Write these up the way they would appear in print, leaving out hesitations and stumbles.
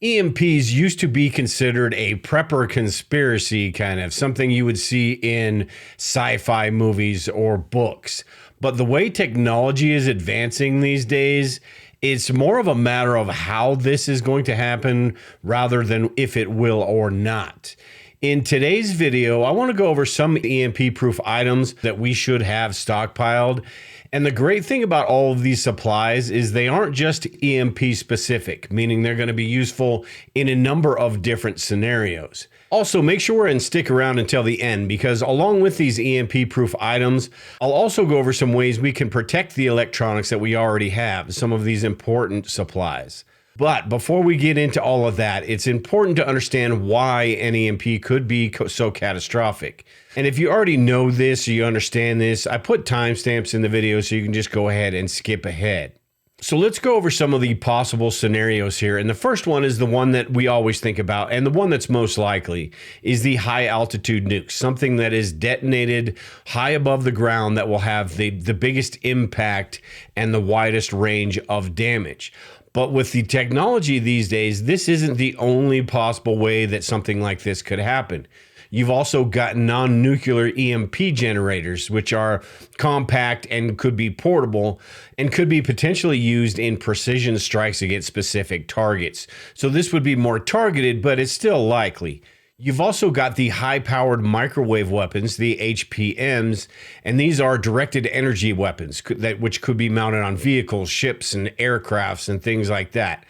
EMPs used to be considered a prepper conspiracy, kind of something you would see in sci-fi movies or books. But the way technology is advancing these days, it's more of a matter of how this is going to happen rather than if it will or not. In today's video, I want to go over some EMP-proof items that we should have stockpiled. And the great thing about all of these supplies is they aren't just EMP specific, meaning they're going to be useful in a number of different scenarios. Also, make sure and stick around until the end, because along with these EMP-proof items, I'll also go over some ways we can protect the electronics that we already have, some of these important supplies. But before we get into all of that, it's important to understand why an EMP could be so catastrophic. And if you already know this, or you understand this, I put timestamps in the video so you can just go ahead and skip ahead. So let's go over some of the possible scenarios here. And the first one is the one that we always think about, and the one that's most likely is the high altitude nukes, something that is detonated high above the ground that will have the biggest impact and the widest range of damage. But with the technology these days, this isn't the only possible way that something like this could happen. You've also got non-nuclear EMP generators, which are compact and could be portable and could be potentially used in precision strikes against specific targets. So this would be more targeted, but it's still likely. You've also got the high-powered microwave weapons, the HPMs, and these are directed energy weapons which could be mounted on vehicles, ships, and aircrafts, and things like that.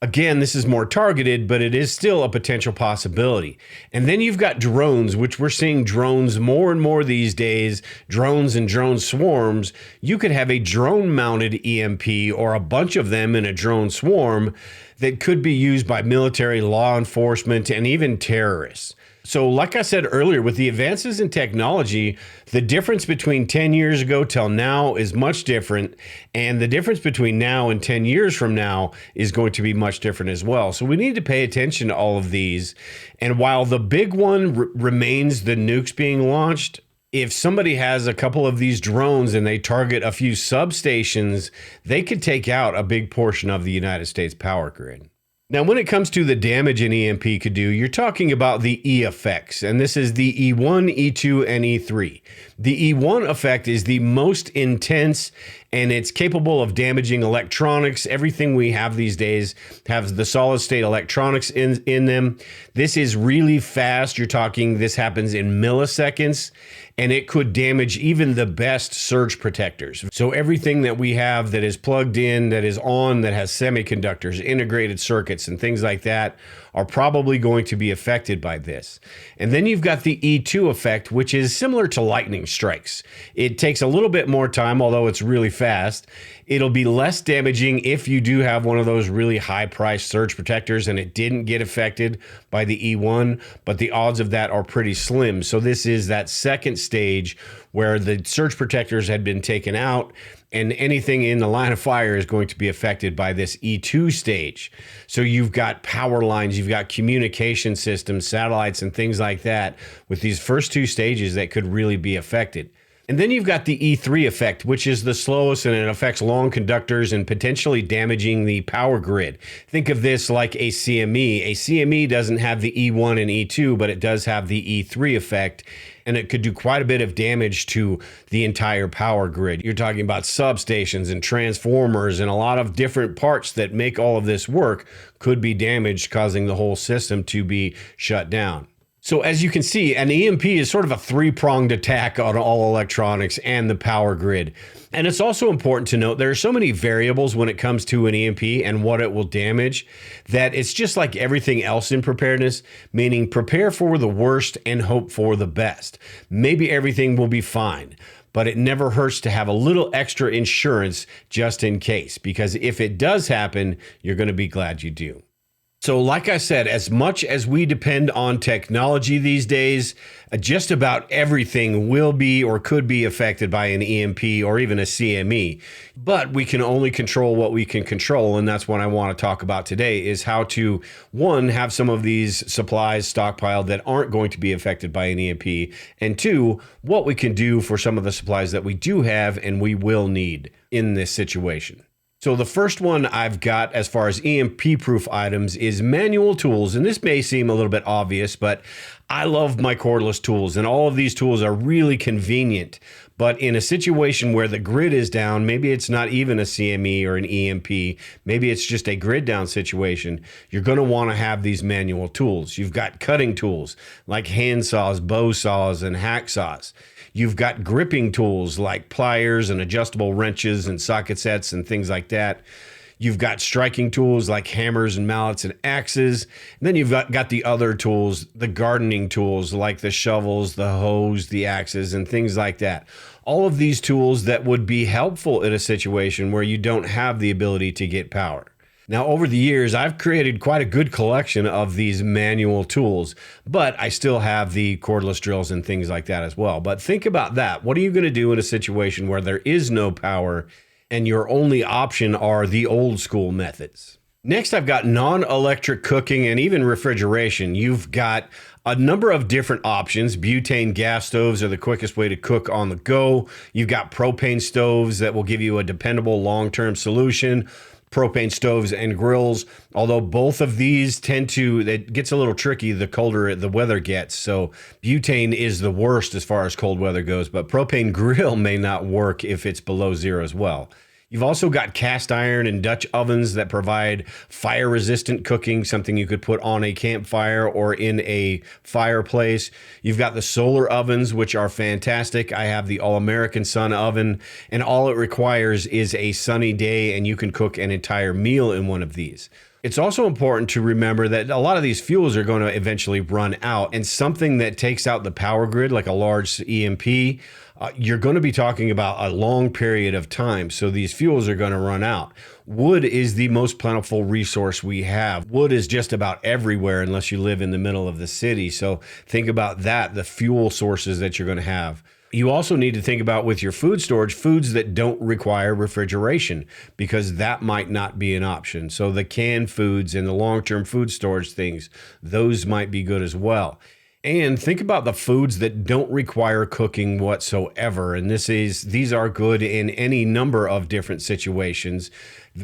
Again, this is more targeted, but it is still a potential possibility. And then you've got drones, which we're seeing drones more and more these days, drones and drone swarms. You could have a drone-mounted EMP or a bunch of them in a drone swarm that could be used by military, law enforcement, and even terrorists. So like I said earlier, with the advances in technology, the difference between 10 years ago till now is much different. And the difference between now and 10 years from now is going to be much different as well. So we need to pay attention to all of these. And while the big one remains the nukes being launched, if somebody has a couple of these drones and they target a few substations, they could take out a big portion of the United States power grid. Now, when it comes to the damage an EMP could do, you're talking about the E effects, and this is the E1, E2, and E3. The E1 effect is the most intense, and it's capable of damaging electronics. Everything we have these days has the solid state electronics in them. This is really fast. You're talking this happens in milliseconds, and it could damage even the best surge protectors. So everything that we have that is plugged in, that is on, that has semiconductors, integrated circuits, and things like that are probably going to be affected by this. And then you've got the E2 effect, which is similar to lightning strikes. It takes a little bit more time, although it's really fast. It'll be less damaging if you do have one of those really high-priced surge protectors and it didn't get affected by the E1, but the odds of that are pretty slim. So this is that second stage where the surge protectors had been taken out, and anything in the line of fire is going to be affected by this E2 stage. So you've got power lines, you've got communication systems, satellites, and things like that with these first two stages that could really be affected. And then you've got the E3 effect, which is the slowest, and it affects long conductors and potentially damaging the power grid. Think of this like a CME. A CME doesn't have the E1 and E2, but it does have the E3 effect, and it could do quite a bit of damage to the entire power grid. You're talking about substations and transformers, and a lot of different parts that make all of this work could be damaged, causing the whole system to be shut down. So as you can see, an EMP is sort of a three-pronged attack on all electronics and the power grid. And it's also important to note there are so many variables when it comes to an EMP and what it will damage that it's just like everything else in preparedness, meaning prepare for the worst and hope for the best. Maybe everything will be fine, but it never hurts to have a little extra insurance just in case, because if it does happen, you're going to be glad you do. So like I said, as much as we depend on technology these days, just about everything will be or could be affected by an EMP or even a CME. But we can only control what we can control, and that's what I want to talk about today, is how to, one, have some of these supplies stockpiled that aren't going to be affected by an EMP, and two, what we can do for some of the supplies that we do have and we will need in this situation. So the first one I've got as far as EMP proof items is manual tools. And this may seem a little bit obvious, but I love my cordless tools, and all of these tools are really convenient. But in a situation where the grid is down, maybe it's not even a CME or an EMP, maybe it's just a grid down situation, you're going to want to have these manual tools. You've got cutting tools like hand saws, bow saws, and hacksaws. You've got gripping tools like pliers and adjustable wrenches and socket sets and things like that. You've got striking tools like hammers and mallets and axes. And then you've got the other tools, the gardening tools like the shovels, the hoes, the axes, and things like that. All of these tools that would be helpful in a situation where you don't have the ability to get power. Now, over the years, I've created quite a good collection of these manual tools, but I still have the cordless drills and things like that as well. But think about that. What are you going to do in a situation where there is no power and your only option are the old school methods? Next, I've got non-electric cooking and even refrigeration. You've got a number of different options. Butane gas stoves are the quickest way to cook on the go. You've got propane stoves that will give you a dependable long-term solution. Propane stoves and grills, although both of these it gets a little tricky the colder the weather gets. So butane is the worst as far as cold weather goes, but propane grill may not work if it's below zero as well. You've also got cast iron and Dutch ovens that provide fire-resistant cooking, something you could put on a campfire or in a fireplace. You've got the solar ovens, which are fantastic. I have the All-American Sun oven, and all it requires is a sunny day, and you can cook an entire meal in one of these. It's also important to remember that a lot of these fuels are going to eventually run out, and something that takes out the power grid, like a large EMP, you're going to be talking about a long period of time. So these fuels are going to run out. Wood is the most plentiful resource we have. Wood is just about everywhere unless you live in the middle of the city. So think about that, the fuel sources that you're going to have. You also need to think about with your food storage, foods that don't require refrigeration, because that might not be an option. So the canned foods and the long-term food storage things, those might be good as well. And think about the foods that don't require cooking whatsoever. And these are good in any number of different situations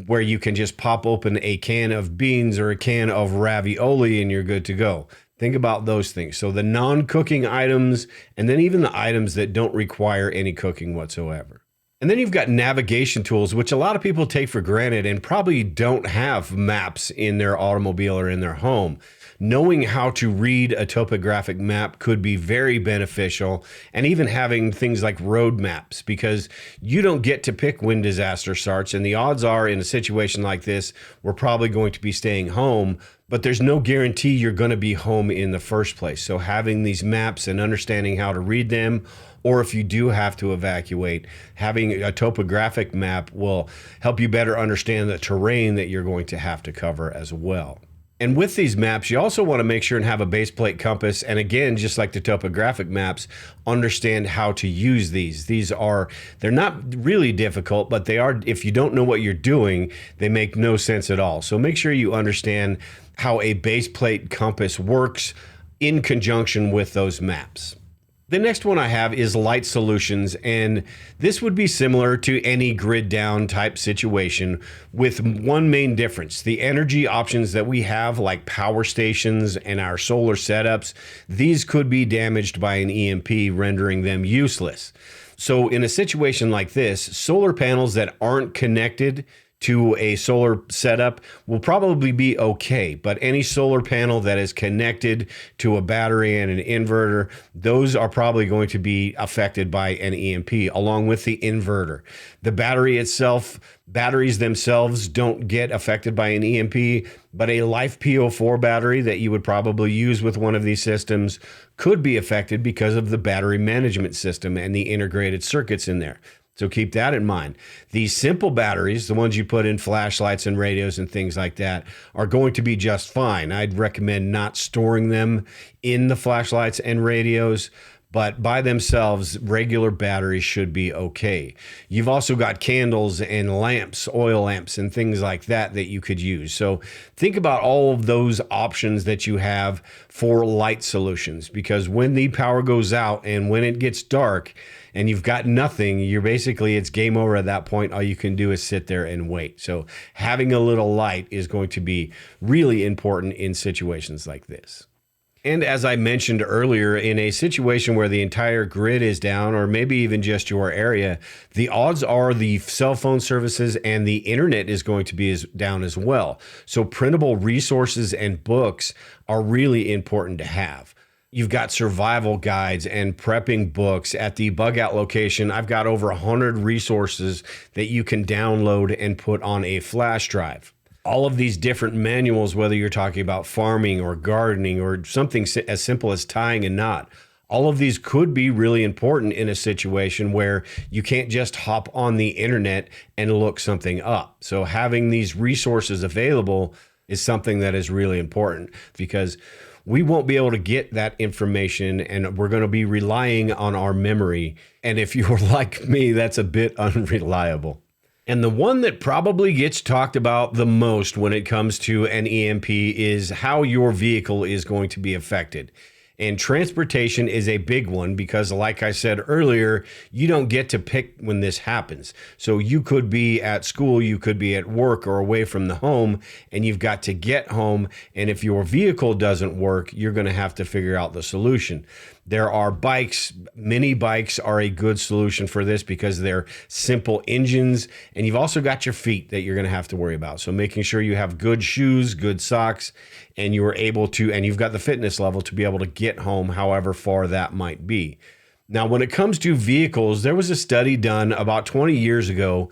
where you can just pop open a can of beans or a can of ravioli and you're good to go. Think about those things. So the non-cooking items, and then even the items that don't require any cooking whatsoever. And then you've got navigation tools, which a lot of people take for granted and probably don't have maps in their automobile or in their home. Knowing how to read a topographic map could be very beneficial, and even having things like road maps, because you don't get to pick when disaster starts, and the odds are in a situation like this, we're probably going to be staying home, but there's no guarantee you're going to be home in the first place. So having these maps and understanding how to read them, or if you do have to evacuate, having a topographic map will help you better understand the terrain that you're going to have to cover as well. And with these maps, you also want to make sure and have a base plate compass. And again, just like the topographic maps, understand how to use these. They're not really difficult, but they are, if you don't know what you're doing, they make no sense at all. So make sure you understand how a base plate compass works in conjunction with those maps. The next one I have is light solutions, and this would be similar to any grid down type situation with one main difference. The energy options that we have, like power stations and our solar setups, these could be damaged by an EMP, rendering them useless. So in a situation like this, solar panels that aren't connected to a solar setup will probably be okay, but any solar panel that is connected to a battery and an inverter, those are probably going to be affected by an EMP along with the inverter. The batteries themselves don't get affected by an EMP, but a Life PO4 battery that you would probably use with one of these systems could be affected because of the battery management system and the integrated circuits in there. So keep that in mind. These simple batteries, the ones you put in flashlights and radios and things like that, are going to be just fine. I'd recommend not storing them in the flashlights and radios, but by themselves, regular batteries should be okay. You've also got candles and lamps, oil lamps, and things like that that you could use. So think about all of those options that you have for light solutions, because when the power goes out and when it gets dark and you've got nothing, it's game over at that point. All you can do is sit there and wait. So having a little light is going to be really important in situations like this. And as I mentioned earlier, in a situation where the entire grid is down, or maybe even just your area, the odds are the cell phone services and the internet is going to be down as well. So printable resources and books are really important to have. You've got survival guides and prepping books. At the Bug Out location, I've got over 100 resources that you can download and put on a flash drive. All of these different manuals, whether you're talking about farming or gardening or something as simple as tying a knot, all of these could be really important in a situation where you can't just hop on the internet and look something up. So having these resources available is something that is really important, because we won't be able to get that information and we're going to be relying on our memory. And if you're like me, that's a bit unreliable. And the one that probably gets talked about the most when it comes to an EMP is how your vehicle is going to be affected. And transportation is a big one because, like I said earlier, you don't get to pick when this happens. So you could be at school, you could be at work or away from the home, and you've got to get home. And if your vehicle doesn't work, you're going to have to figure out the solution. There are bikes. Mini bikes are a good solution for this because they're simple engines, and you've also got your feet that you're going to have to worry about. So making sure you have good shoes, good socks, and you are able to, and you've got the fitness level to be able to get home however far that might be. Now, when it comes to vehicles, there was a study done about 20 years ago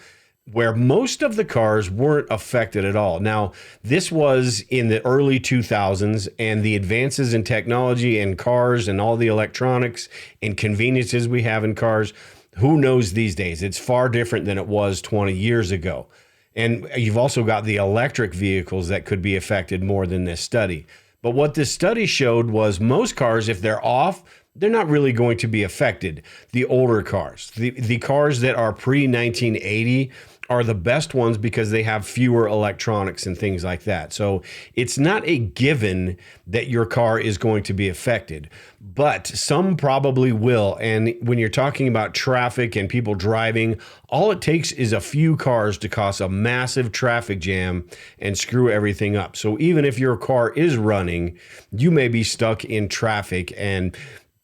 where most of the cars weren't affected at all. Now, this was in the early 2000s, and the advances in technology and cars and all the electronics and conveniences we have in cars, who knows these days? It's far different than it was 20 years ago. And you've also got the electric vehicles that could be affected more than this study. But what this study showed was most cars, if they're off, they're not really going to be affected. The older cars, the cars that are pre-1980 are the best ones because they have fewer electronics and things like that. So it's not a given that your car is going to be affected, but some probably will. And when you're talking about traffic and people driving, all it takes is a few cars to cause a massive traffic jam and screw everything up. So even if your car is running, you may be stuck in traffic and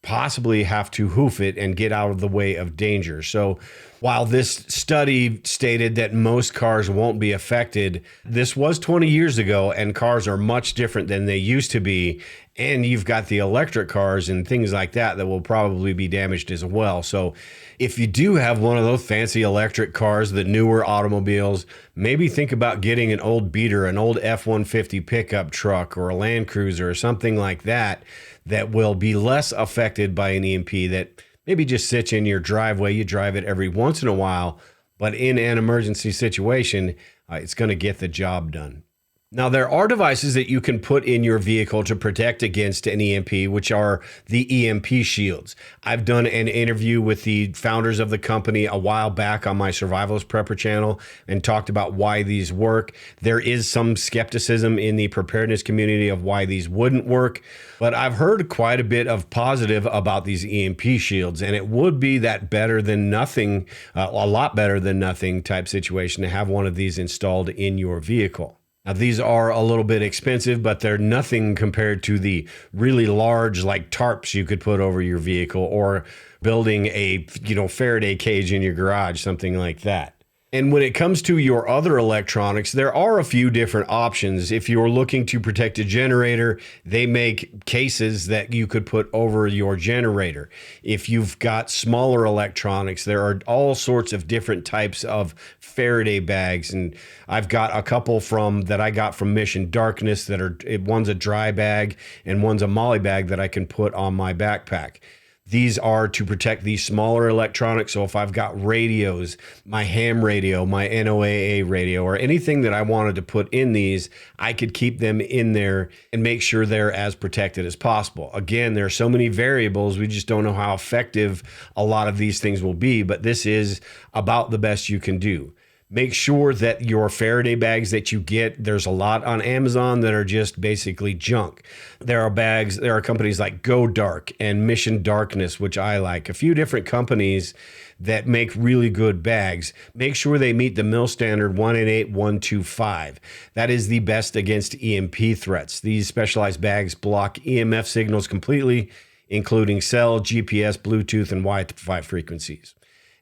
possibly have to hoof it and get out of the way of danger. So while this study stated that most cars won't be affected, this was 20 years ago, and cars are much different than they used to be. And you've got the electric cars and things like that that will probably be damaged as well. So if you do have one of those fancy electric cars, the newer automobiles, maybe think about getting an old beater, an old F-150 pickup truck or a Land Cruiser or something like that, that will be less affected by an EMP, that maybe just sits in your driveway. You drive it every once in a while, but in an emergency situation, it's going to get the job done. Now, there are devices that you can put in your vehicle to protect against an EMP, which are the EMP shields. I've done an interview with the founders of the company a while back on my Survivalist Prepper channel and talked about why these work. There is some skepticism in the preparedness community of why these wouldn't work, but I've heard quite a bit of positive about these EMP shields, and it would be that better than nothing, a lot better than nothing type situation to have one of these installed in your vehicle. Now, these are a little bit expensive, but they're nothing compared to the really large, like tarps you could put over your vehicle, or building a, Faraday cage in your garage, something like that. And when it comes to your other electronics, there are a few different options. If you're looking to protect a generator, they make cases that you could put over your generator. If you've got smaller electronics, there are all sorts of different types of Faraday bags. And I've got a couple that I got from Mission Darkness that one's a dry bag and one's a molly bag that I can put on my backpack. These are to protect these smaller electronics. So if I've got radios, my ham radio, my NOAA radio, or anything that I wanted to put in these, I could keep them in there and make sure they're as protected as possible. Again, there are so many variables. We just don't know how effective a lot of these things will be, but this is about the best you can do. Make sure that your Faraday bags that you get, there's a lot on Amazon that are just basically junk. There are companies like Go Dark and Mission Darkness, which I like. A few different companies that make really good bags. Make sure they meet the MIL standard 188125. That is the best against EMP threats. These specialized bags block EMF signals completely, including cell, GPS, Bluetooth, and Wi-Fi frequencies.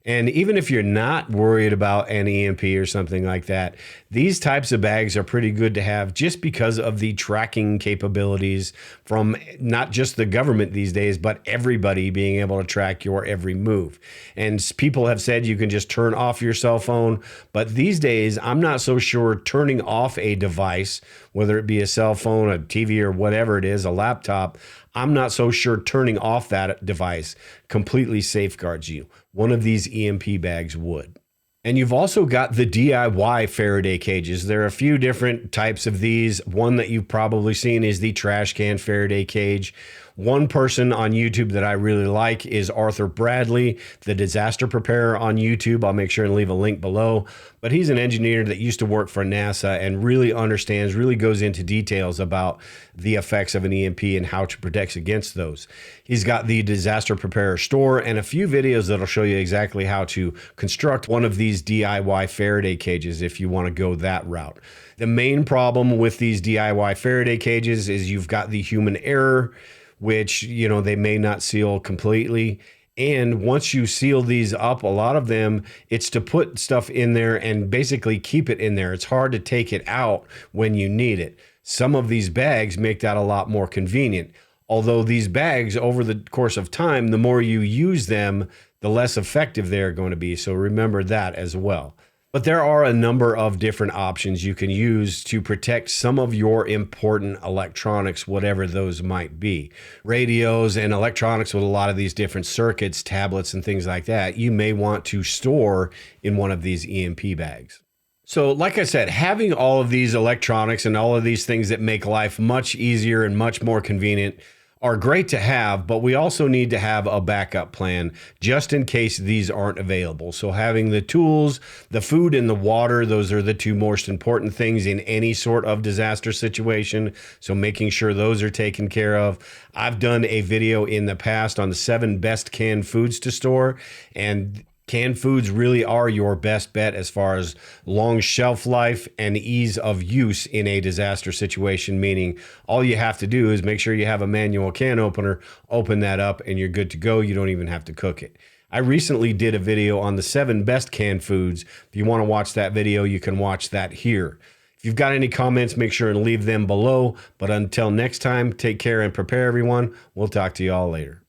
And even if you're not worried about an EMP or something like that, these types of bags are pretty good to have just because of the tracking capabilities from not just the government these days, but everybody being able to track your every move. And people have said you can just turn off your cell phone, but these days I'm not so sure turning off a device, whether it be a cell phone, a TV, or whatever it is, a laptop, I'm not so sure turning off that device completely safeguards you. One of these EMP bags would. And you've also got the DIY Faraday cages. There are a few different types of these. One that you've probably seen is the trash can Faraday cage. One person on YouTube that I really like is Arthur Bradley, the disaster preparer on YouTube. I'll make sure and leave a link below. But he's an engineer that used to work for NASA and really understands, really goes into details about the effects of an EMP and how to protect against those. He's got the disaster preparer store and a few videos that'll show you exactly how to construct one of these DIY Faraday cages if you want to go that route. The main problem with these DIY Faraday cages is you've got the human error, which, you know, they may not seal completely. And once you seal these up, a lot of them, it's to put stuff in there and basically keep it in there. It's hard to take it out when you need it. Some of these bags make that a lot more convenient. Although these bags, over the course of time, the more you use them, the less effective they're going to be. So remember that as well. But there are a number of different options you can use to protect some of your important electronics, whatever those might be. Radios and electronics with a lot of these different circuits, tablets, and things like that, you may want to store in one of these EMP bags. So like I said, having all of these electronics and all of these things that make life much easier and much more convenient are great to have, but we also need to have a backup plan just in case these aren't available. So having the tools, the food, and the water, those are the two most important things in any sort of disaster situation. So making sure those are taken care of. I've done a video in the past on the 7 best canned foods to store, and canned foods really are your best bet as far as long shelf life and ease of use in a disaster situation, meaning all you have to do is make sure you have a manual can opener, open that up, and you're good to go. You don't even have to cook it. I recently did a video on the 7 best canned foods. If you want to watch that video, you can watch that here. If you've got any comments, make sure and leave them below. But until next time, take care and prepare, everyone. We'll talk to you all later.